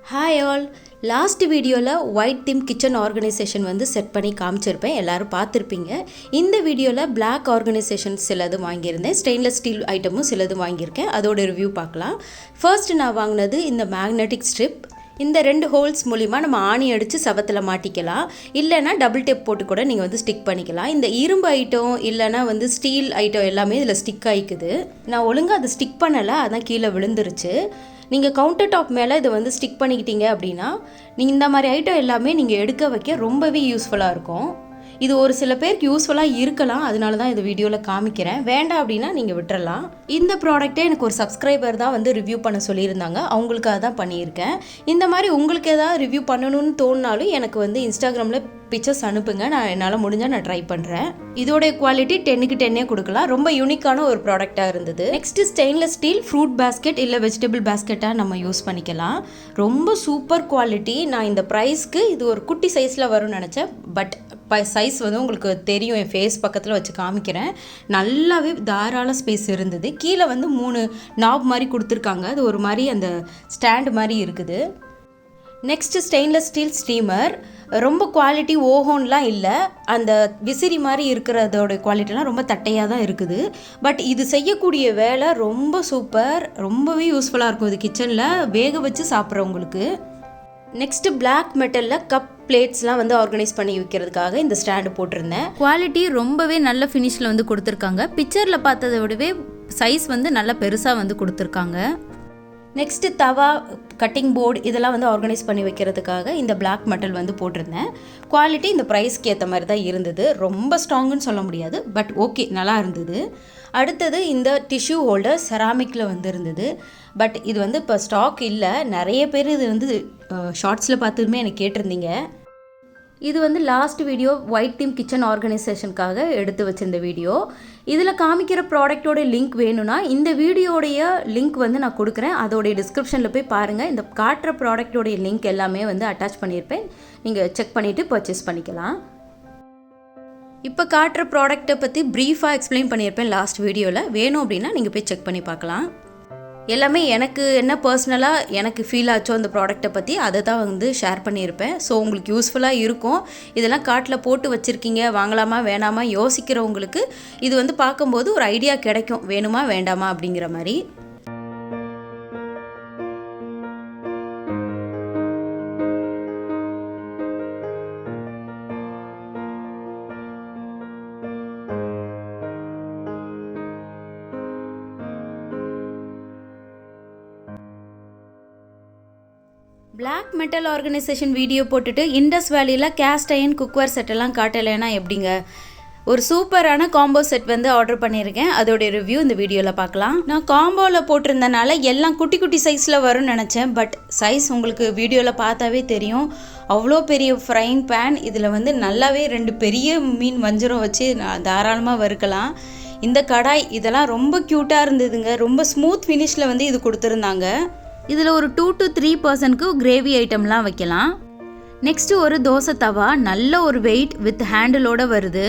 Hi all. Last வீடியோவில் white theme kitchen organisation வந்து set பண்ணி காமிச்சிருப்பேன், எல்லோரும் பார்த்துருப்பீங்க. இந்த வீடியோவில் பிளாக் ஆர்கனைசேஷன் சிலது வாங்கியிருந்தேன், ஸ்டெயின்லெஸ் ஸ்டீல் ஐட்டமும் சிலது வாங்கியிருக்கேன். அதோட ரிவ்யூ பார்க்கலாம். ஃபர்ஸ்ட் நான் வாங்கினது இந்த மேக்னெட்டிக் ஸ்ட்ரிப். இந்த 2 ஹோல்ஸ் மூலிமா நம்ம ஆணி அடித்து சவத்தில் மாட்டிக்கலாம், இல்லைனா டபுள் டேப் போட்டு கூட நீங்கள் வந்து ஸ்டிக் பண்ணிக்கலாம். இந்த இரும்பு ஐட்டம் இல்லைனா வந்து ஸ்டீல் ஐட்டம் எல்லாமே இதில் ஸ்டிக் ஆகிக்குது. நான் ஒழுங்காக அதை ஸ்டிக் பண்ணலை, அதான் கீழே விழுந்துருச்சு. நீங்கள் கவுண்டர் டாப் மேலே இதை வந்து ஸ்டிக் பண்ணிக்கிட்டீங்க அப்படின்னா நீங்கள் இந்த மாதிரி ஐட்டம் எல்லாமே நீங்கள் எடுக்க வைக்க ரொம்பவே யூஸ்ஃபுல்லாக இருக்கும். இது ஒரு சில பேருக்கு யூஸ்ஃபுல்லாக இருக்கலாம், அதனால தான் இந்த வீடியோவில் காமிக்கிறேன். வேண்டாம் அப்படின்னா நீங்கள் விட்டுறலாம். இந்த ப்ராடக்ட்டே எனக்கு ஒரு சப்ஸ்கிரைபர் தான் வந்து ரிவ்யூ பண்ண சொல்லியிருந்தாங்க, அவங்களுக்காக தான் பண்ணியிருக்கேன். இந்த மாதிரி உங்களுக்கு எதாவது ரிவ்யூ பண்ணணும்னு தோணினாலும் எனக்கு வந்து இன்ஸ்டாகிராமில் பிக்சர்ஸ் அனுப்புங்க, நான் என்னால் முடிஞ்சால் நான் ட்ரை பண்ணுறேன். இதோடைய குவாலிட்டி 10க்கு 10 கொடுக்கலாம். ரொம்ப யூனிக்கான ஒரு ப்ராடக்டாக இருந்தது. Next stainless steel fruit basket இல்லை வெஜிடபிள் பேஸ்கெட்டாக நம்ம யூஸ் பண்ணிக்கலாம். ரொம்ப சூப்பர் குவாலிட்டி. நான் இந்த ப்ரைஸ்க்கு இது ஒரு குட்டி சைஸில் வரும்னு நினச்சேன், பட் சைஸ் வந்து உங்களுக்கு தெரியும், என் ஃபேஸ் பக்கத்தில் வச்சு காமிக்கிறேன். நல்லாவே தாராள ஸ்பேஸ் இருந்தது. கீழே வந்து 3 நாப் மாதிரி கொடுத்துருக்காங்க, அது ஒரு மாதிரி அந்த ஸ்டாண்டு மாதிரி இருக்குது. Next stainless steel steamer. ரொம்ப குவாலிட்டி ஓஹோன்லாம் இல்லை, அந்த விசிறி மாதிரி இருக்கிறதோட குவாலிட்டிலாம் ரொம்ப தட்டையாக தான் இருக்குது. பட் இது செய்யக்கூடிய வேலை ரொம்ப சூப்பர், ரொம்பவே யூஸ்ஃபுல்லாக இருக்கும் இது கிச்சனில் வேக வச்சு சாப்பிட்றவங்களுக்கு. நெக்ஸ்ட்டு பிளாக் மெட்டலில் கப் பிளேட்ஸ்லாம் வந்து ஆர்கனைஸ் பண்ணி வைக்கிறதுக்காக இந்த ஸ்டாண்டு போட்டிருந்தேன். குவாலிட்டி ரொம்பவே நல்ல ஃபினிஷில் வந்து கொடுத்துருக்காங்க. பிக்சரில் பார்த்ததை விடவே சைஸ் வந்து நல்லா பெருசாக வந்து கொடுத்துருக்காங்க. நெக்ஸ்ட்டு தவா, கட்டிங் போர்டு இதெல்லாம் வந்து ஆர்கனைஸ் பண்ணி வைக்கிறதுக்காக இந்த பிளாக் மெட்டல் வந்து போட்டிருந்தேன். குவாலிட்டி இந்த ப்ரைஸ்க்கு ஏற்ற மாதிரி தான் இருந்தது, ரொம்ப ஸ்ட்ராங்குன்னு சொல்ல முடியாது, பட் ஓகே நல்லா இருந்தது. அடுத்தது இந்த டிஷ்யூ ஹோல்டர் செராமிக்கில் வந்து இருந்தது, பட் இது வந்து இப்போ ஸ்டாக் இல்லை. நிறைய பேர் இது வந்து ஷார்ட்ஸில் பார்த்துமே எனக்கு கேட்டிருந்தீங்க. இது வந்து last video white theme kitchen ஆர்கனைசேஷனுக்காக எடுத்து வச்சிருந்த வீடியோ. இதில் காமிக்கிற ப்ராடக்டோட லிங்க் வேணும்னா இந்த வீடியோடைய லிங்க் வந்து நான் கொடுக்குறேன், அதோடைய டிஸ்கிரிப்ஷனில் போய் பாருங்கள். இந்த காட்டுற ப்ராடக்டோடைய லிங்க் எல்லாமே வந்து அட்டாச் பண்ணியிருப்பேன், நீங்கள் செக் பண்ணிவிட்டு பர்ச்சேஸ் பண்ணிக்கலாம். இப்போ காட்டுற ப்ராடக்ட்டை பற்றி ப்ரீஃபாக எக்ஸ்பிளைன் பண்ணியிருப்பேன் லாஸ்ட் வீடியோவில், வேணும் அப்படின்னா நீங்கள் போய் செக் பண்ணி பார்க்கலாம். எல்லாமே எனக்கு என்ன பர்சனலாக எனக்கு ஃபீல் ஆச்சோ அந்த ப்ராடக்ட்டை பற்றி அதை தான் வந்து ஷேர் பண்ணியிருப்பேன். ஸோ உங்களுக்கு யூஸ்ஃபுல்லாக இருக்கும். இதெல்லாம் காட்டில் போட்டு வச்சுருக்கீங்க, வாங்கலாமா வேணாமா யோசிக்கிறவங்களுக்கு இது வந்து பார்க்கும்போது ஒரு ஐடியா கிடைக்கும், வேணுமா வேண்டாமா அப்படிங்கிற மாதிரி. பிளாக் மெட்டல் ஆர்கனைசேஷன் வீடியோ போட்டுட்டு இண்டஸ் வேலியில் கேஸ்ட் அயன் குக்வேர் செட்டெல்லாம் காட்டலைன்னா எப்படிங்க? ஒரு சூப்பரான காம்போ செட் வந்து ஆர்டர் பண்ணியிருக்கேன், அதோடைய ரிவ்யூ இந்த வீடியோவில் பார்க்கலாம். நான் காம்போவில் போட்டிருந்தனால எல்லாம் குட்டி குட்டி சைஸில் வரும்னு நினச்சேன், பட் சைஸ் உங்களுக்கு வீடியோவில் பார்த்தாவே தெரியும். அவ்வளோ பெரிய ஃப்ரைங் பேன், இதில் வந்து நல்லாவே 2 பெரிய மீன் வஞ்சரம் வச்சு தாராளமாக வறுக்கலாம். இந்த கடாய் இதெல்லாம் ரொம்ப க்யூட்டாக இருந்ததுங்க, ரொம்ப ஸ்மூத் ஃபினிஷில் வந்து இது கொடுத்துருந்தாங்க. இதில் ஒரு 2 to 3% கிரேவி ஐட்டம்லாம் வைக்கலாம். நெக்ஸ்ட்டு ஒரு தோசை தவா, நல்ல ஒரு வெயிட் வித் ஹேண்டிலோடு வருது.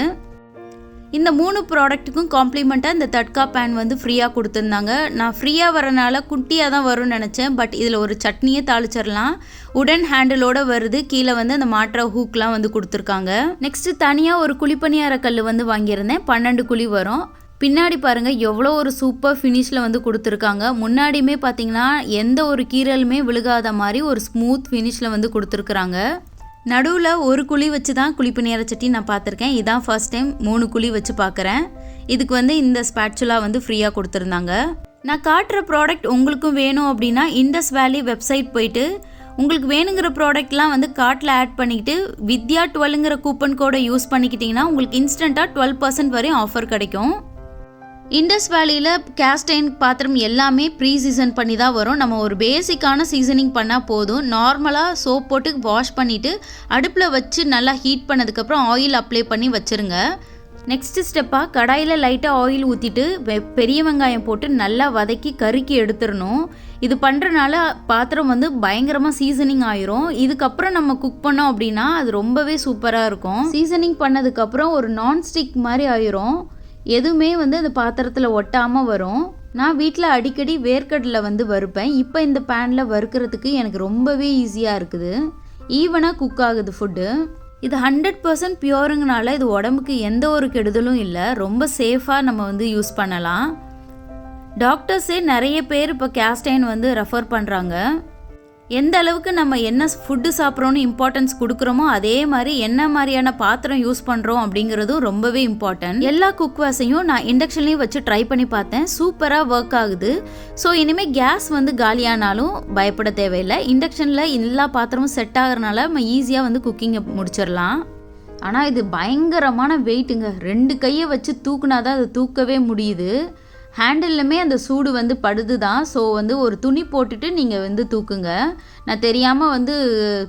இந்த 3 ப்ராடக்ட்டுக்கும் காம்ப்ளிமெண்ட்டாக இந்த தட்கா பேன் வந்து ஃப்ரீயாக கொடுத்துருந்தாங்க. நான் ஃப்ரீயாக வரனால குட்டியாக தான் வரும்னு நினச்சேன், பட் இதில் ஒரு சட்னியே தாளிச்சிடலாம். உடன் ஹேண்டிலோடு வருது, கீழே வந்து அந்த மாற்ற ஹூக்லாம் வந்து கொடுத்துருக்காங்க. நெக்ஸ்ட்டு தனியாக ஒரு குழிப்பணியார கல் வந்து வாங்கியிருந்தேன், 12 குழி வரும். பின்னாடி பாருங்கள் எவ்வளோ ஒரு சூப்பர் ஃபினிஷில் வந்து கொடுத்துருக்காங்க. முன்னாடியுமே பார்த்தீங்கன்னா எந்த ஒரு கீரலுமே விழுகாத மாதிரி ஒரு ஸ்மூத் ஃபினிஷில் வந்து கொடுத்துருக்குறாங்க. நடுவில் ஒரு குழி வச்சு தான் குழிப்பணியார சட்டி நான் பார்த்துருக்கேன், இதான் ஃபர்ஸ்ட் டைம் 3 குழி வச்சு பார்க்குறேன். இதுக்கு வந்து இந்த ஸ்பேட்சுலா வந்து ஃப்ரீயாக கொடுத்துருந்தாங்க. நான் காட்டுற ப்ராடக்ட் உங்களுக்கும் வேணும் அப்படின்னா இண்டஸ் வேலி வெப்சைட் போயிட்டு உங்களுக்கு வேணுங்கிற ப்ராடக்ட்லாம் வந்து கார்ட்டில் ஆட் பண்ணிக்கிட்டு வித்யா 12ங்கிற கூப்பன் கோடை யூஸ் பண்ணிக்கிட்டிங்கன்னா உங்களுக்கு இன்ஸ்டண்ட்டாக 12% வரையும் ஆஃபர் கிடைக்கும். இண்டஸ் வேலியில் கேஸ்ட் அயன் பாத்திரம் எல்லாமே ப்ரீ சீசன் பண்ணி தான் வரும். நம்ம ஒரு பேசிக்கான சீசனிங் பண்ணால் போதும். நார்மலாக சோப் போட்டு வாஷ் பண்ணிவிட்டு அடுப்பில் வச்சு நல்லா ஹீட் பண்ணதுக்கப்புறம் ஆயில் அப்ளை பண்ணி வச்சுருங்க. நெக்ஸ்ட் ஸ்டெப்பாக கடாயில் லைட்டாக ஆயில் ஊற்றிட்டு பெரிய வெங்காயம் போட்டு நல்லா வதக்கி கருக்கி எடுத்துடணும். இது பண்ணுறனால பாத்திரம் வந்து பயங்கரமாக சீசனிங் ஆயிரும். இதுக்கப்புறம் நம்ம குக் பண்ணோம் அப்படின்னா அது ரொம்பவே சூப்பராக இருக்கும். சீசனிங் பண்ணதுக்கப்புறம் ஒரு நான்ஸ்டிக் மாதிரி ஆயிரும், எதுவுமே வந்து அந்த பாத்திரத்தில் ஒட்டாமல் வரும். நான் வீட்டில் அடிக்கடி வேர்க்கடலை வந்து வறுப்பேன். இப்போ இந்த பேனில் வறுக்கிறதுக்கு எனக்கு ரொம்பவே ஈஸியாக இருக்குது. ஈவனாக குக் ஆகுது ஃபுட்டு. இது 100% பியூருங்கனால இது உடம்புக்கு எந்த ஒரு கெடுதலும் இல்லை. ரொம்ப சேஃபாக நம்ம வந்து யூஸ் பண்ணலாம். டாக்டர்ஸே நிறைய பேர் இப்போ கேஸ்ட் அயர்ன் வந்து ரெஃபர் பண்ணுறாங்க. எந்த அளவுக்கு நம்ம என்ன ஃபுட்டு சாப்பிட்றோன்னு இம்பார்ட்டன்ஸ் கொடுக்குறோமோ அதே மாதிரி என்ன மாதிரியான பாத்திரம் யூஸ் பண்ணுறோம் அப்படிங்கிறதும் ரொம்பவே இம்பார்ட்டன்ட். எல்லா குக்வாஸையும் நான் இண்டக்ஷன்லேயும் வச்சு ட்ரை பண்ணி பார்த்தேன். சூப்பராக ஒர்க் ஆகுது. ஸோ இனிமேல் கேஸ் வந்து காலியானாலும் பயப்பட தேவையில்லை. இண்டக்ஷனில் எல்லா பாத்திரமும் செட் ஆகிறனால நம்ம ஈஸியாக வந்து குக்கிங்கை முடிச்சிடலாம். ஆனால் இது பயங்கரமான வெயிட்டுங்க. 2 கையை வச்சு தூக்குனா தான் அதை தூக்கவே முடியுது. ஹேண்டில்லுமே அந்த சூடு வந்து படுது தான். ஸோ வந்து ஒரு துணி போட்டுட்டு நீங்கள் வந்து தூக்குங்க. நான் தெரியாமல் வந்து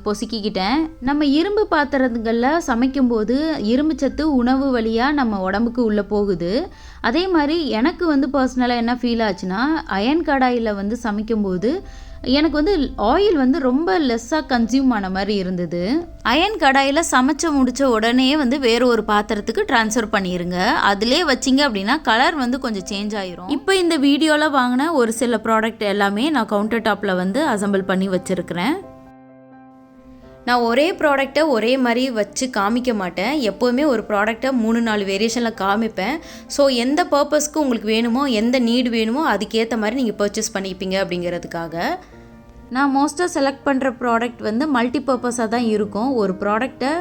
பொசுக்கிக்கிட்டேன். நம்ம இரும்பு பாத்திரங்களில் சமைக்கும்போது இரும்பு சத்து உணவு வழியாக நம்ம உடம்புக்கு உள்ளே போகுது. அதே மாதிரி எனக்கு வந்து பர்சனலாக என்ன ஃபீல் ஆச்சுன்னா, அயன் கடாயில் வந்து சமைக்கும்போது எனக்கு வந்து ஆயில் வந்து ரொம்ப லெஸ்ஸாக கன்சியூம் ஆன மாதிரி இருந்தது. அயன் கடாயில் சமைச்சு முடித்த உடனே வந்து வேறு ஒரு பாத்திரத்துக்கு ட்ரான்ஸ்ஃபர் பண்ணிடுங்க. அதிலே வச்சிங்க அப்படின்னா கலர் வந்து கொஞ்சம் சேஞ்ச் ஆயிரும். இப்போ இந்த வீடியோவில் வாங்கின ஒரு சில ப்ராடக்ட் எல்லாமே நான் கவுண்டர் டாப்பில் வந்து அசம்பிள் பண்ணி வச்சுருக்கிறேன். நான் ஒரே ப்ராடக்டை ஒரே மாதிரி வச்சு காமிக்க மாட்டேன். எப்போவுமே ஒரு ப்ராடக்டை 3-4 வேரியேஷனில் காமிப்பேன். ஸோ எந்த பர்பஸ்க்கு உங்களுக்கு வேணுமோ, எந்த நீடு வேணுமோ அதுக்கேற்ற மாதிரி நீங்கள் பர்ச்சேஸ் பண்ணிப்பீங்க அப்படிங்கிறதுக்காக. நான் மோஸ்ட்டாக செலக்ட் பண்ணுற ப்ராடக்ட் வந்து மல்டி பர்பஸாக தான் இருக்கும். ஒரு ப்ராடக்டை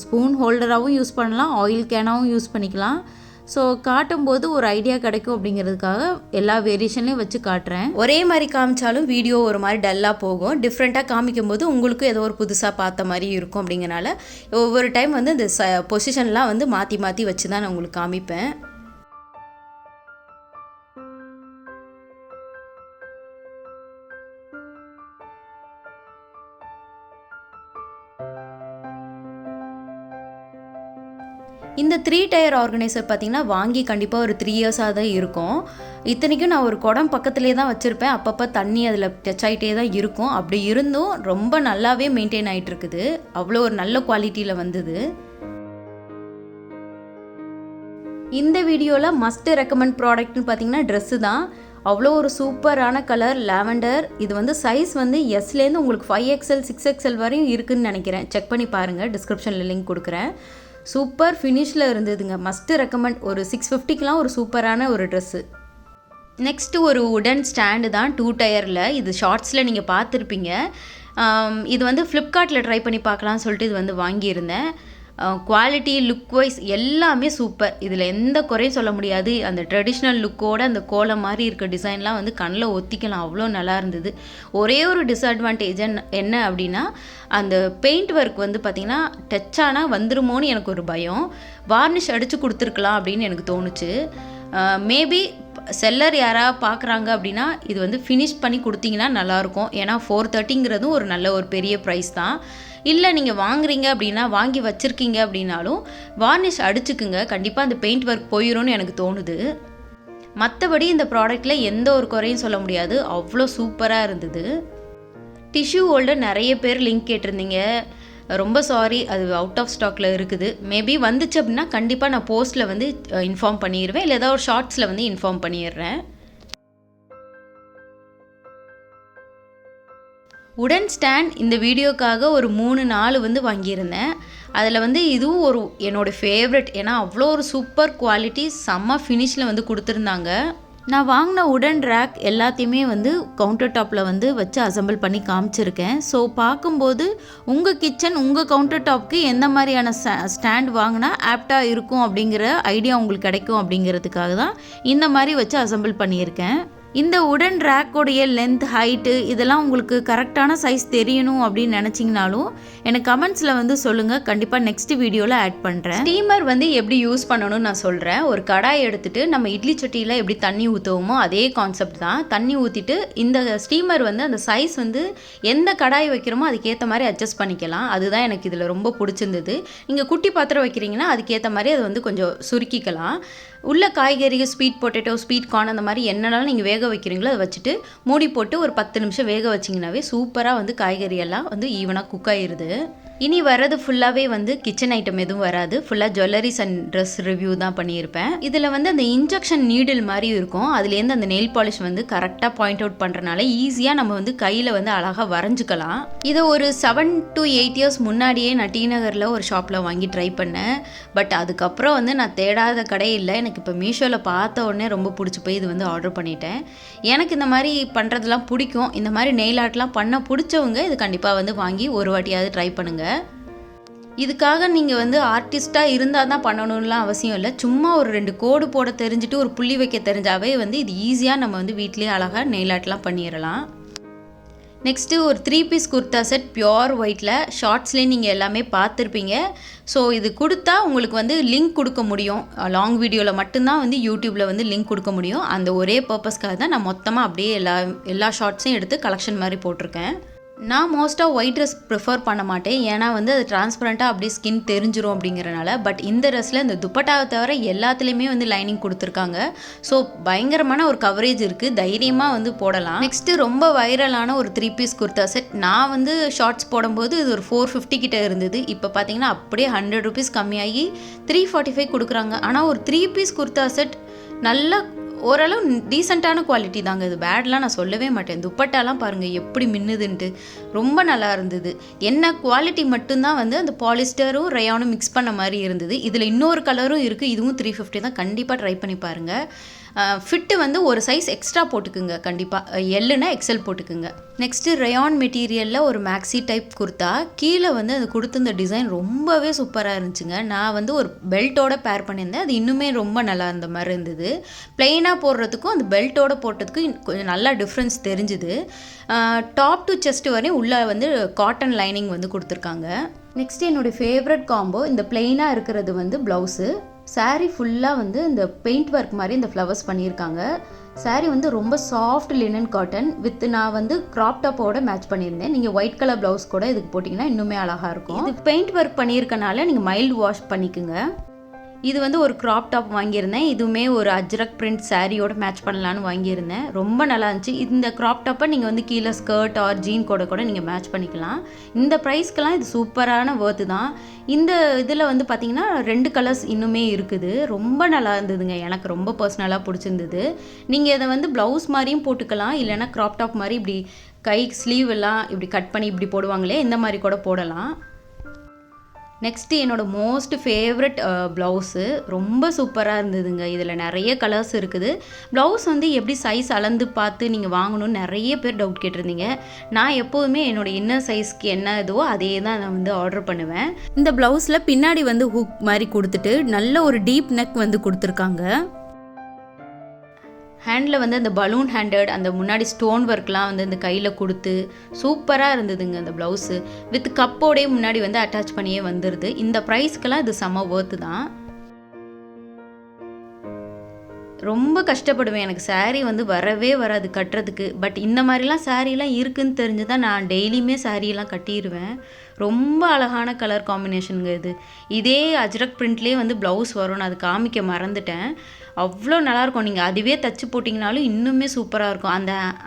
ஸ்பூன் ஹோல்டராகவும் யூஸ் பண்ணலாம், ஆயில் கேனாகவும் யூஸ் பண்ணிக்கலாம். ஸோ காட்டும்போது ஒரு ஐடியா கிடைக்கும் அப்படிங்கிறதுக்காக எல்லா வேரியேஷன்லேயும் வச்சு காட்டுறேன். ஒரே மாதிரி காமிச்சாலும் வீடியோ ஒரு மாதிரி டல்லாக போகும். டிஃப்ரெண்ட்டாக காமிக்கும் போது உங்களுக்கும் ஏதோ ஒரு புதுசாக பார்த்த மாதிரி இருக்கும். அப்படிங்கிறனால ஒவ்வொரு டைம் வந்து இந்த பொசிஷன்லாம் வந்து மாற்றி மாற்றி வச்சு தான் நான் உங்களுக்கு காமிப்பேன். இந்த 3 டயர் ஆர்கனைசர் பார்த்திங்கன்னா வாங்கி கண்டிப்பாக ஒரு 3 இயர்ஸாக தான் இருக்கும். இத்தனைக்கும் நான் ஒரு குடம் பக்கத்துலேயே தான் வச்சுருப்பேன். அப்பப்போ தண்ணி அதில் டச் ஆகிட்டே தான் இருக்கும். அப்படி இருந்தும் ரொம்ப நல்லாவே மெயின்டைன் ஆகிட்டு இருக்குது. அவ்வளோ ஒரு நல்ல குவாலிட்டியில் வந்தது. இந்த வீடியோவில் மஸ்ட் ரெக்கமெண்ட் ப்ராடக்ட்னு பார்த்திங்கன்னா ட்ரெஸ்ஸு தான். அவ்வளோ ஒரு சூப்பரான கலர் லாவெண்டர். இது வந்து சைஸ் வந்து எஸ்லேருந்து உங்களுக்கு 5XL 6XL வரையும் இருக்குதுன்னு நினைக்கிறேன். செக் பண்ணி பாருங்கள், டிஸ்கிரிப்ஷனில் லிங்க் கொடுக்குறேன். சூப்பர் ஃபினிஷில் இருந்ததுங்க. Must recommend. ஒரு 650க்கெலாம் ஒரு சூப்பரான ஒரு ட்ரெஸ்ஸு. நெக்ஸ்ட்டு ஒரு உடன் ஸ்டாண்டு தான் 2 டயரில். இது ஷார்ட்ஸில் நீங்கள் பார்த்துருப்பீங்க. இது வந்து ஃப்ளிப்கார்ட்டில் ட்ரை பண்ணி பார்க்கலான்னு சொல்லிட்டு இது வந்து வாங்கியிருந்தேன். குவாலிட்டி, லுக் வைஸ் எல்லாமே சூப்பர். இதில் எந்த குறையும் சொல்ல முடியாது. அந்த ட்ரெடிஷ்னல் லுக்கோட அந்த கோலம் மாதிரி இருக்க டிசைன்லாம் வந்து கண்ணில் ஒத்திக்கலாம். அவ்வளோ நல்லா இருந்தது. ஒரே ஒரு டிஸ்அட்வான்டேஜ் என்ன அப்படின்னா, அந்த பெயிண்ட் ஒர்க் வந்து பார்த்திங்கன்னா டச் ஆனால் வந்துருமோன்னு எனக்கு ஒரு பயம். வார்னிஷ் அடித்து கொடுத்துருக்கலாம் அப்படின்னு எனக்கு தோணுச்சு. மேபி செல்லர் யாராவது பார்க்குறாங்க அப்படின்னா இது வந்து ஃபினிஷ் பண்ணி கொடுத்தீங்கன்னா நல்லாயிருக்கும். ஏன்னா 430ங்கிறதும் ஒரு நல்ல ஒரு பெரிய ப்ரைஸ் தான். இல்லை நீங்கள் வாங்குறீங்க அப்படின்னா, வாங்கி வச்சுருக்கீங்க அப்படின்னாலும் வார்னிஷ் அடிச்சுக்குங்க. கண்டிப்பாக அந்த பெயிண்ட் ஒர்க் போயிடும்னு எனக்கு தோணுது. மற்றபடி இந்த ப்ராடக்டில் எந்த ஒரு குறையும் சொல்ல முடியாது. அவ்வளோ சூப்பராக இருந்தது. டிஷ்யூ ஹோல்டர் நிறைய பேர் லிங்க் கேட்டிருந்தீங்க. ரொம்ப சாரி, அது அவுட் ஆஃப் ஸ்டாக்கில் இருக்குது. மேபி வந்துச்சு அப்படின்னா கண்டிப்பாக நான் போஸ்ட்டில் வந்து இன்ஃபார்ம் பண்ணிடுவேன். இல்லை ஏதாவது ஒரு ஷார்ட்ஸில் வந்து இன்ஃபார்ம் பண்ணிடுறேன். உடன் ஸ்டாண்ட் இந்த வீடியோக்காக ஒரு 3-4 வந்து வாங்கியிருந்தேன். அதில் வந்து இதுவும் ஒரு என்னோடய ஃபேவரட். ஏன்னா அவ்வளோ ஒரு சூப்பர் குவாலிட்டி, செம்ம ஃபினிஷில் வந்து கொடுத்துருந்தாங்க. நான் வாங்கின உடன் ரேக் எல்லாத்தையுமே வந்து கவுண்டர் டாப்பில் வந்து வச்சு அசம்பிள் பண்ணி காமிச்சிருக்கேன். ஸோ பார்க்கும்போது உங்கள் கிச்சன், உங்கள் கவுண்டர் டாப்க்கு எந்த மாதிரியான ஸ்டாண்ட் வாங்கினா ஆப்டாக இருக்கும் அப்படிங்கிற ஐடியா உங்களுக்கு கிடைக்கும் அப்படிங்கிறதுக்காக தான் இந்த மாதிரி வச்சு அசம்பிள் பண்ணியிருக்கேன். இந்த உடன் ரேக்கோடைய லென்த், ஹைட்டு இதெல்லாம் உங்களுக்கு கரெக்டான சைஸ் தெரியணும் அப்படின்னு நினச்சிங்கனாலும் எனக்கு கமெண்ட்ஸில் வந்து சொல்லுங்கள். கண்டிப்பாக நெக்ஸ்ட் வீடியோவில் ஆட் பண்ணுறேன். ஸ்டீமர் வந்து எப்படி யூஸ் பண்ணணும்னு நான் சொல்கிறேன். ஒரு கடாய் எடுத்துகிட்டு நம்ம இட்லி சட்டியில் எப்படி தண்ணி ஊற்றுவோமோ அதே கான்செப்ட் தான். தண்ணி ஊற்றிட்டு இந்த ஸ்டீமர் வந்து அந்த சைஸ் வந்து எந்த கடாய் வைக்கிறோமோ அதுக்கேற்ற மாதிரி அட்ஜஸ்ட் பண்ணிக்கலாம். அதுதான் எனக்கு இதில் ரொம்ப பிடிச்சிருந்தது. நீங்கள் குட்டி பாத்திரம் வைக்கிறீங்கன்னா அதுக்கேற்ற மாதிரி அதை வந்து கொஞ்சம் சுருக்கிக்கலாம். உள்ள காய்கறிகள், ஸ்வீட் பொட்டேட்டோ, ஸ்வீட் கார்ன் அந்த மாதிரி என்னென்னாலும் நீங்கள் வேக வைக்கிறீங்களோ அதை வச்சுட்டு மூடி போட்டு ஒரு 10 நிமிஷம் வேக வச்சிங்கனாவே சூப்பராக வந்து காய்கறி எல்லாம் வந்து ஈவனாக குக் ஆகிடுது. இனி வர்றது ஃபுல்லாகவே வந்து கிச்சன் ஐட்டம் எதுவும் வராது, ஃபுல்லாக ஜுவல்லரிஸ் அண்ட் ட்ரெஸ் ரிவ்யூ தான் பண்ணியிருப்பேன். இதில் வந்து அந்த இன்ஜெக்ஷன் நீடில் மாதிரி இருக்கும், அதுலேருந்து அந்த நெயில் பாலிஷ் வந்து கரெக்டாக பாயிண்ட் அவுட் பண்ணுறனால ஈஸியாக நம்ம வந்து கையில் வந்து அழகாக வரைஞ்சிக்கலாம். இதை ஒரு 7 to 8 இயர்ஸ் முன்னாடியே நான் டி நகரில் ஒரு ஷாப்பில் வாங்கி ட்ரை பண்ணேன். பட் அதுக்கப்புறம் வந்து நான் தேடாத கடை இல்லை, எனக்கு இப்போ மீஷோவில் பார்த்த உடனே ரொம்ப பிடிச்சி போய் இது வந்து ஆர்டர் பண்ணிட்டேன். எனக்கு இந்த மாதிரி பண்ணுறதுலாம் பிடிக்கும். இந்த மாதிரி நெயில் ஆர்ட்லாம் பண்ண பிடிச்சவங்க இது கண்டிப்பாக வந்து வாங்கி ஒரு வாட்டியாவது ட்ரை பண்ணுங்கள். இதுக்காக நீங்கள் வந்து ஆர்டிஸ்ட்டாக இருந்தால் தான் பண்ணணும்லாம் அவசியம் இல்லை, சும்மா ஒரு 2 கோடு போட தெரிஞ்சுட்டு ஒரு புள்ளி வைக்க தெரிஞ்சாவே வந்து இது ஈஸியாக நம்ம வந்து வீட்டிலேயே அழகாக நெயில் ஆர்ட்லாம் பண்ணிடலாம். நெக்ஸ்ட்டு ஒரு 3 பீஸ் குர்தா செட் பியோர் ஒயிட்டில், ஷார்ட்ஸ்லேயே நீங்கள் எல்லாமே பார்த்துருப்பீங்க. ஸோ இது கொடுத்தா உங்களுக்கு வந்து லிங்க் கொடுக்க முடியும், லாங் வீடியோவில் மட்டும்தான் வந்து யூடியூப்பில் வந்து லிங்க் கொடுக்க முடியும். அந்த ஒரே பர்பஸ்க்காக தான் நான் மொத்தமாக அப்படியே எல்லா ஷார்ட்ஸையும் எடுத்து கலெக்ஷன் மாதிரி போட்டிருக்கேன். நான் மோஸ்ட்டாக ஒயிட் ட்ரெஸ் ப்ரிஃபர் பண்ண மாட்டேன், ஏன்னா வந்து அது டிரான்ஸ்பரண்ட்டாக அப்படியே ஸ்கின் தெரிஞ்சிரும் அப்படிங்கிறனால. பட் இந்த ட்ரெஸ்ஸில் இந்த துப்பட்டாவை தவிர எல்லாத்துலேயுமே வந்து லைனிங் கொடுத்துருக்காங்க. ஸோ பயங்கரமான ஒரு கவரேஜ் இருக்குது, தைரியமாக வந்து போடலாம். நெக்ஸ்ட்டு ரொம்ப வைரலான ஒரு 3 பீஸ் குர்தா செட், நான் வந்து ஷார்ட்ஸ் போடும்போது இது ஒரு 450 கிட்ட இருந்தது. இப்போ பார்த்தீங்கன்னா அப்படியே 100 rupees கம்மியாகி 345 கொடுக்குறாங்க. ஆனால் ஒரு 3 பீஸ் குர்தா செட் நல்லா ஓரளவு டீசெண்டான குவாலிட்டி தாங்க, இது பேட்லாம் நான் சொல்லவே மாட்டேன். துப்பட்டாலாம் பாருங்கள் எப்படி மின்னுதுன்ட்டு, ரொம்ப நல்லா இருந்தது. என்ன குவாலிட்டி மட்டும்தான் வந்து அந்த பாலிஸ்டரும் ரயானும் மிக்ஸ் பண்ண மாதிரி இருந்தது. இதில் இன்னொரு கலரும் இருக்குது, இதுவும் 350 தான். கண்டிப்பாக ட்ரை பண்ணி பாருங்கள். ஃபிட்டு வந்து ஒரு சைஸ் எக்ஸ்ட்ரா போட்டுக்குங்க, கண்டிப்பாக எல்லுனா எக்ஸல் போட்டுக்குங்க. நெக்ஸ்ட்டு ரயான் மெட்டீரியலில் ஒரு மேக்ஸி டைப் குர்த்தா, கீழே வந்து அது கொடுத்துருந்த டிசைன் ரொம்பவே சூப்பராக இருந்துச்சுங்க. நான் வந்து ஒரு பெல்ட்டோட பேர் பண்ணியிருந்தேன், அது இன்னுமே ரொம்ப நல்லா இருந்த மாதிரி இருந்தது. பிளெயினாக போடுறதுக்கும் அந்த பெல்ட்டோட போட்டதுக்கும் கொஞ்சம் நல்லா டிஃப்ரென்ஸ் தெரிஞ்சுது. டாப் டு செஸ்ட் வரையும் உள்ளே வந்து காட்டன் லைனிங் வந்து கொடுத்துருக்காங்க. நெக்ஸ்ட் என்னுடைய ஃபேவரட் காம்போ, இந்த பிளெயினாக இருக்கிறது வந்து ப்ளவுஸு, சாரீ ஃபுல்லாக வந்து இந்த பெயிண்ட் ஒர்க் மாதிரி இந்த ஃப்ளவர்ஸ் பண்ணியிருக்காங்க. சாரீ வந்து ரொம்ப சாஃப்ட் லினன் காட்டன் வித் நான் வந்து கிராப் டாப்போட மேட்ச் பண்ணியிருந்தேன். நீங்கள் ஒயிட் கலர் ப்ளவுஸ் கூட இதுக்கு போட்டிங்கன்னா இன்னுமே அழகாக இருக்கும். இது பெயிண்ட் ஒர்க் பண்ணியிருக்கனால நீங்கள் மைல்டு வாஷ் பண்ணிக்கோங்க. இது வந்து ஒரு கிராப் டாப் வாங்கியிருந்தேன், இதுவுமே ஒரு அஜ்ரக் பிரிண்ட் சாரியோட மேட்ச் பண்ணலான்னு வாங்கியிருந்தேன், ரொம்ப நல்லா இருந்துச்சு. இந்த கிராப் டாப்பை நீங்கள் வந்து கீழே ஸ்கர்ட் ஆர் ஜீன் கூட நீங்கள் மேட்ச் பண்ணிக்கலாம். இந்த ப்ரைஸ்க்கெலாம் இது சூப்பரான ஒர்த்து தான். இந்த இதில் வந்து பார்த்திங்கன்னா 2 கலர்ஸ் இன்னுமே இருக்குது, ரொம்ப நல்லா இருந்ததுங்க, எனக்கு ரொம்ப பர்சனலாக பிடிச்சிருந்தது. நீங்கள் இதை வந்து ப்ளவுஸ் மாதிரியும் போட்டுக்கலாம், இல்லைனா கிராப் டாப் மாதிரி இப்படி கை ஸ்லீவ் எல்லாம் இப்படி கட் பண்ணி இப்படி போடுவாங்களே, இந்த மாதிரி கூட போடலாம். நெக்ஸ்ட்டு என்னோடய மோஸ்ட் ஃபேவரட் ப்ளவுஸு, ரொம்ப சூப்பராக இருந்ததுங்க. இதில் நிறைய கலர்ஸ் இருக்குது. ப்ளவுஸ் வந்து எப்படி சைஸ் அளந்து பார்த்து நீங்கள் வாங்கணும்னு நிறைய பேர் டவுட் கேட்டிருந்தீங்க. நான் எப்போதுமே என்னோடய இன்னர் சைஸ்க்கு என்ன இதுவோ அதே தான் நான் வந்து ஆர்டர் பண்ணுவேன். இந்த ப்ளவுஸில் பின்னாடி வந்து ஹுக் மாதிரி கொடுத்துட்டு நல்ல ஒரு டீப் நெக் வந்து கொடுத்துருக்காங்க. ஹேண்டில் வந்து அந்த பலூன் ஹேண்டட், அந்த முன்னாடி ஸ்டோன் ஒர்க்லாம் வந்து இந்த கையில் கொடுத்து சூப்பராக இருந்ததுங்க. அந்த ப்ளவுஸு வித் கப்போடே முன்னாடி வந்து அட்டாச் பண்ணியே வந்துடுது. இந்த ப்ரைஸ்க்கெல்லாம் இது செம்ம ஒர்த்து தான். ரொம்ப கஷ்டப்படுவேன், எனக்கு சாரீ வந்து வரவே வராது கட்டுறதுக்கு. பட் இந்த மாதிரிலாம் சாரீலாம் இருக்குதுன்னு தெரிஞ்சு தான் நான் டெய்லியுமே சாரீலாம் கட்டிடுவேன். ரொம்ப அழகான கலர் காம்பினேஷனுங்க இது. இதே அஜ்ரக் பிரிண்ட்லேயே வந்து ப்ளவுஸ் வரும், நான் அது காமிக்க மறந்துட்டேன். அவ்வளோ நல்லாயிருக்கும், நீங்கள் அதுவே தச்சு போட்டிங்கனாலும் இன்னுமே சூப்பராக இருக்கும்.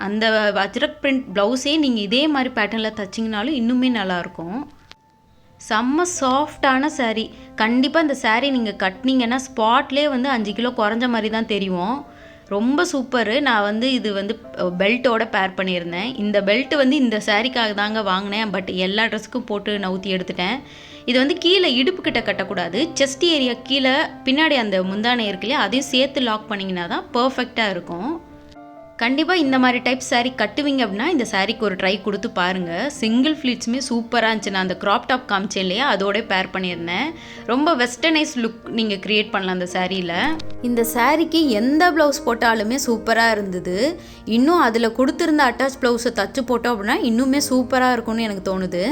அந்த அஜ்ரக் பிரிண்ட் ப்ளவுஸே நீங்கள் இதே மாதிரி பேட்டர்னில் தைச்சிங்கனாலும் இன்னுமே நல்லாயிருக்கும். செம்ம சாஃப்டான சாரீ, கண்டிப்பாக இந்த சாரீ நீங்கள் கட்டினீங்கன்னா ஸ்பாட்லேயே வந்து 5 கிலோ குறைஞ்ச மாதிரி தான் தெரியும். ரொம்ப சூப்பரு. நான் வந்து இது வந்து பெல்ட்டோட பேர் பண்ணியிருந்தேன். இந்த பெல்ட் வந்து இந்த சாரீக்காக தாங்க வாங்கினேன், பட் எல்லா ட்ரெஸ்ஸுக்கும் போட்டு நவுத்தி எடுத்துட்டேன். இது வந்து கீழே இடுப்புக்கிட்ட கட்டக்கூடாது, செஸ்ட் ஏரியா கீழே பின்னாடி அந்த முந்தானை இருக்குல்லையா, அதையும் சேர்த்து லாக் பண்ணிங்கன்னா தான் பர்ஃபெக்டாக இருக்கும். கண்டிப்பாக இந்த மாதிரி டைப் சாரீ கட்டுவீங்க அப்படின்னா இந்த சாரீக்கு ஒரு ட்ரை கொடுத்து பாருங்கள். சிங்கிள் ஃப்ளீட்ஸுமே சூப்பராக இருந்துச்சு. நான் அந்த க்ராப் டாப் காமிச்சேன் இல்லையா, அதோட பேர் பண்ணியிருந்தேன். ரொம்ப வெஸ்டர்னைஸ் லுக் நீங்கள் க்ரியேட் பண்ணலாம் அந்த சாரியில். இந்த சாரீக்கு எந்த ப்ளவுஸ் போட்டாலுமே சூப்பராக இருந்தது. இன்னும் அதில் கொடுத்துருந்த அட்டாச் ப்ளவுஸை தச்சு போட்டோம் அப்படின்னா இன்னுமே சூப்பராக இருக்கும்னு எனக்கு தோணுது.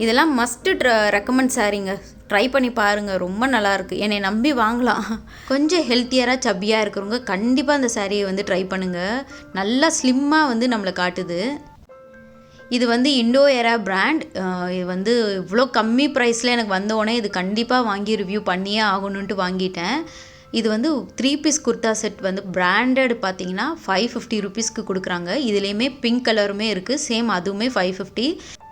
இதெல்லாம் மஸ்ட்டு ரெக்கமெண்ட் சாரீங்க, ட்ரை பண்ணி பாருங்கள், ரொம்ப நல்லாயிருக்கு, என்னை நம்பி வாங்கலாம். கொஞ்சம் ஹெல்த்தியராக சப்பியாக இருக்கிறவங்க கண்டிப்பாக அந்த சாரியை வந்து ட்ரை பண்ணுங்கள், நல்லா ஸ்லிம்மாக வந்து நம்மளை காட்டுது. இது வந்து இண்டோ ஏரா பிராண்ட். இது வந்து இவ்வளோ கம்மி ப்ரைஸில் எனக்கு வந்தோடனே இது கண்டிப்பாக வாங்கி ரிவ்யூ பண்ணியே ஆகணுன்ட்டு வாங்கிட்டேன். இது வந்து 3 பீஸ் குர்தா செட் வந்து பிராண்டட் பார்த்தீங்கன்னா 550 ருபீஸ்க்கு கொடுக்குறாங்க. இதுலேயுமே பிங்க் கலருமே இருக்குது, சேம் அதுவுமே 550.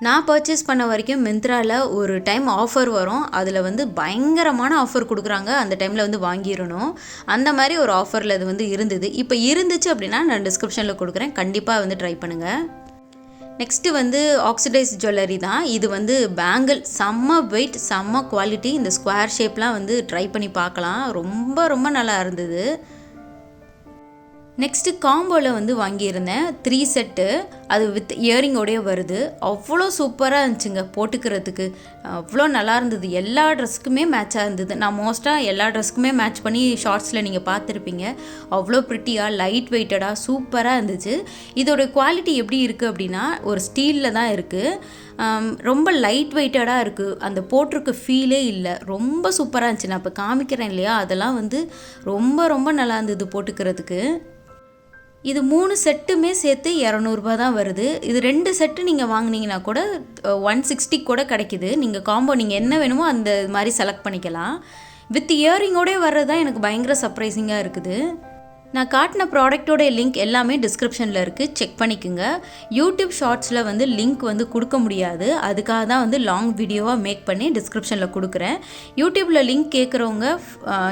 நான் பர்ச்சேஸ் பண்ண வரைக்கும் மிந்த்ராவில் ஒரு டைம் ஆஃபர் வரும், அதில் வந்து பயங்கரமான ஆஃபர் கொடுக்குறாங்க, அந்த டைமில் வந்து வாங்கிடணும். அந்த மாதிரி ஒரு ஆஃபரில் அது வந்து இருந்தது. இப்போ இருந்துச்சு அப்படின்னா நான் டிஸ்கிரிப்ஷனில் கொடுக்குறேன், கண்டிப்பாக வந்து ட்ரை பண்ணுங்கள். நெக்ஸ்ட்டு வந்து ஆக்சிடைஸ் ஜுவல்லரி தான். இது வந்து பேங்கிள், செம்ம வெயிட், செம்ம குவாலிட்டி. இந்த ஸ்கொயர் ஷேப்லாம் வந்து ட்ரை பண்ணி பார்க்கலாம், ரொம்ப ரொம்ப நல்லா இருந்தது. நெக்ஸ்ட்டு காம்போவில் வந்து வாங்கியிருந்தேன் 3 செட்டு, அது வித் இயரிங்கோடய வருது. அவ்வளோ சூப்பராக இருந்துச்சுங்க போட்டுக்கிறதுக்கு, அவ்வளோ நல்லா இருந்தது. எல்லா ட்ரெஸ்க்குமே மேட்சாக இருந்தது. நான் மோஸ்ட்டாக எல்லா ட்ரெஸ்க்குமே மேட்ச் பண்ணி ஷார்ட்ஸில் நீங்கள் பார்த்துருப்பீங்க. அவ்வளோ ப்ரிட்டியாக லைட் வெயிட்டடாக சூப்பராக இருந்துச்சு. இதோட குவாலிட்டி எப்படி இருக்குது அப்படின்னா ஒரு ஸ்டீலில் தான் இருக்குது, ரொம்ப லைட் வெயிட்டடாக இருக்குது, அந்த போட்டிருக்க ஃபீலே இல்லை, ரொம்ப சூப்பராக இருந்துச்சு. நான் இப்போ காமிக்கிறேன் இல்லையா, அதெல்லாம் வந்து ரொம்ப ரொம்ப நல்லா இருந்தது போட்டுக்கிறதுக்கு. இது 3 செட்டுமே சேர்த்து 200 தான் வருது. இது 2 செட்டு நீங்கள் வாங்கினீங்கன்னா கூட 160 கூட கிடைக்கிது. நீங்கள் காம்போ நீங்கள் என்ன வேணுமோ அந்த மாதிரி செலக்ட் பண்ணிக்கலாம். வித் இயரிங்கோடே வர்றது தான் எனக்கு பயங்கர சர்ப்ரைசிங்காக இருக்குது. நான் காட்டின ப்ராடக்டோட லிங்க் எல்லாமே டிஸ்கிரிப்ஷனில் இருக்குது, செக் பண்ணிக்கோங்க. யூடியூப் ஷார்ட்ஸில் வந்து லிங்க் வந்து கொடுக்க முடியாது, அதுக்காக தான் வந்து லாங் வீடியோவாக மேக் பண்ணி டிஸ்கிரிப்ஷனில் கொடுக்குறேன். யூடியூப்பில் லிங்க் கேட்குறவங்க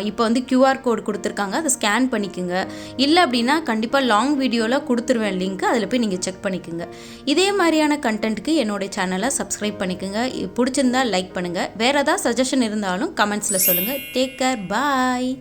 இப்போ வந்து QR கோட் கொடுத்துருக்காங்க, அதை ஸ்கேன் பண்ணிக்கோங்க. இல்லை அப்படின்னா கண்டிப்பாக லாங் வீடியோவில் கொடுத்துருவேன் லிங்க், அதில் போய் நீங்கள் செக் பண்ணிக்கோங்க. இதே மாதிரியான கண்டென்ட்டுக்கு என்னோடய சேனலை சப்ஸ்கிரைப் பண்ணிக்கோங்க. பிடிச்சிருந்தால் லைக் பண்ணுங்கள். வேறு ஏதாவது சஜஷன் இருந்தாலும் கமெண்ட்ஸில் சொல்லுங்கள். டேக் கேர், பாய்.